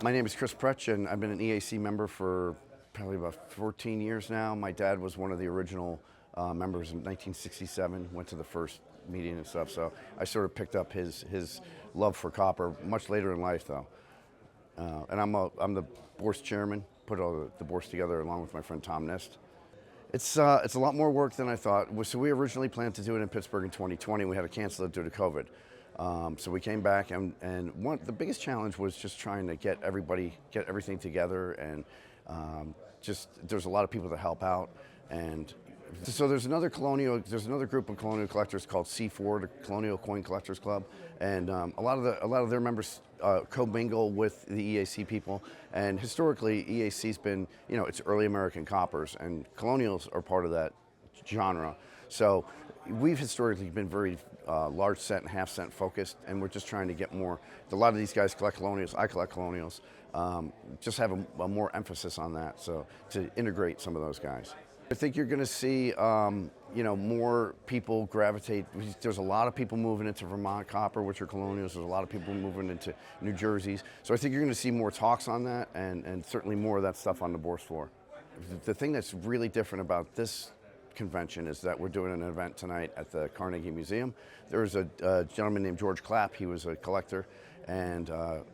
My name is Chris Pretch, and I've been an EAC member for probably about 14 years now. My dad was one of the original members in 1967, went to the first meeting and stuff, so I sort of picked up his love for copper much later in life, though. And I'm the board's chairman, put all the boards together along with my friend Tom Nist. It's a lot more work than I thought. So we originally planned to do it in Pittsburgh in 2020. We had to cancel it due to COVID. So we came back, and the biggest challenge was just trying to get everything together, and there's a lot of people to help out. And so there's another group of colonial collectors called C4, the Colonial Coin Collectors Club, and a lot of their members commingle with the EAC people. And historically, EAC's been, it's early American coppers, and colonials are part of that genre. So we've historically been very large cent and half cent focused, and we're just trying to get more. A lot of these guys collect colonials. I collect colonials. Just have a more emphasis on that, so to integrate some of those guys. I think you're going to see, more people gravitate. There's a lot of people moving into Vermont copper, which are colonials. There's a lot of people moving into New Jersey's. So I think you're going to see more talks on that, and certainly more of that stuff on the bourse floor. The thing that's really different about this convention is that we're doing an event tonight at the Carnegie Museum. There was a gentleman named George Clapp. He was a collector and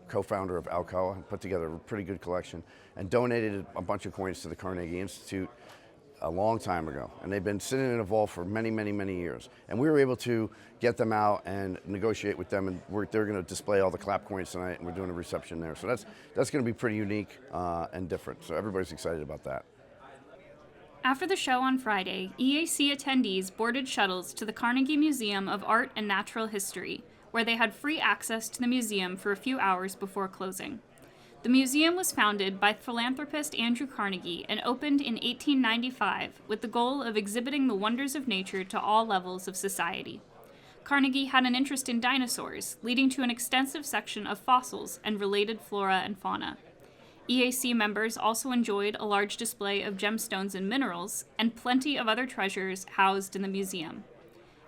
co-founder of Alcoa, and put together a pretty good collection and donated a bunch of coins to the Carnegie Institute a long time ago. And they've been sitting in a vault for many, many, many years. And we were able to get them out and negotiate with them, and they're going to display all the Clapp coins tonight, and we're doing a reception there. So that's going to be pretty unique and different. So everybody's excited about that. After the show on Friday, EAC attendees boarded shuttles to the Carnegie Museum of Art and Natural History, where they had free access to the museum for a few hours before closing. The museum was founded by philanthropist Andrew Carnegie and opened in 1895 with the goal of exhibiting the wonders of nature to all levels of society. Carnegie had an interest in dinosaurs, leading to an extensive section of fossils and related flora and fauna. EAC members also enjoyed a large display of gemstones and minerals, and plenty of other treasures housed in the museum.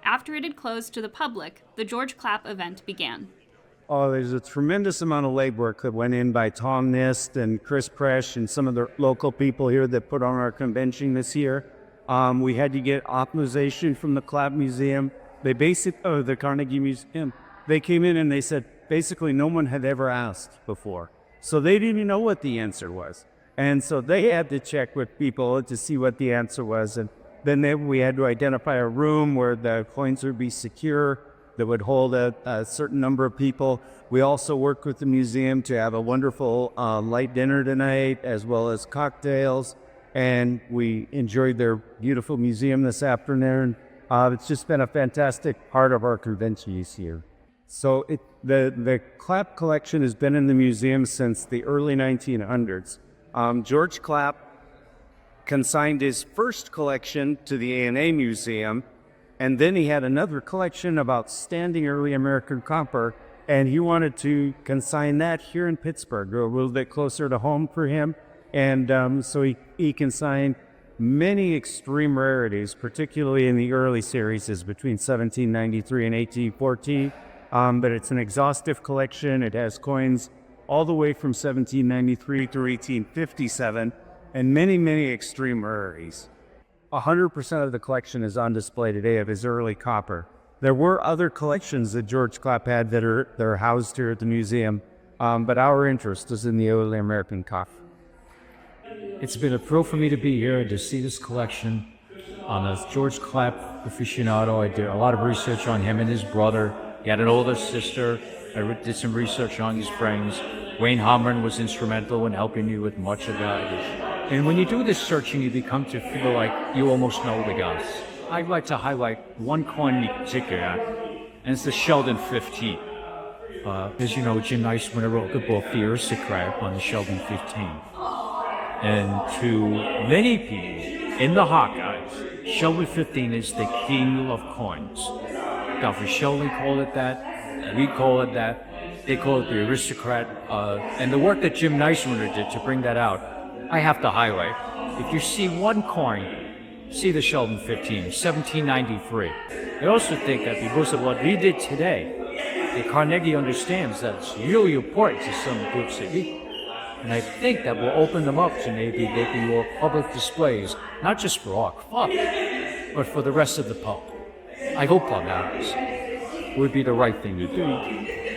After it had closed to the public, the George Clapp event began. Oh, there's a tremendous amount of legwork that went in by Tom Nist and Chris Presh and some of the local people here that put on our convention this year. We had to get authorization from the Clapp Museum. The Carnegie Museum. They came in and they said, basically no one had ever asked before. So they didn't even know what the answer was. And so they had to check with people to see what the answer was. And then we had to identify a room where the coins would be secure, that would hold a certain number of people. We also worked with the museum to have a wonderful light dinner tonight, as well as cocktails. And we enjoyed their beautiful museum this afternoon. It's just been a fantastic part of our convention this year. So the Clapp collection has been in the museum since the early 1900s. George Clapp consigned his first collection to the A&A Museum, and then he had another collection of outstanding early American copper, and he wanted to consign that here in Pittsburgh, a little bit closer to home for him. And so he consigned many extreme rarities, particularly in the early series between 1793 and 1814. But it's an exhaustive collection. It has coins all the way from 1793 through 1857, and many, many extreme rarities. 100% of the collection is on display today of his early copper. There were other collections that George Clapp had that are housed here at the museum, but our interest is in the early American copper. It's been a thrill for me to be here and to see this collection. I'm a George Clapp aficionado. I did a lot of research on him and his brother. He had an older sister. I did some research on his friends. Wayne Harmon was instrumental in helping me with much of that. And when you do this searching, you become to feel like you almost know the guys. I'd like to highlight one coin in particular, and it's the Sheldon 15. As you know, Jim Niceman wrote the book, The Aristocrat, on the Sheldon 15. And to many people in the Hawkeyes, Sheldon 15 is the king of coins. Godfrey Sheldon called it that. We call it that. They call it the Aristocrat. And the work that Jim Niceman did to bring that out, I have to highlight. If you see one coin, see the Sheldon 15, 1793. I also think that because of what we did today, the Carnegie understands that it's really important to some groups that And I think that will open them up to maybe more public displays, not just for our club, but for the rest of the public. I hope that happens. Would be the right thing to do.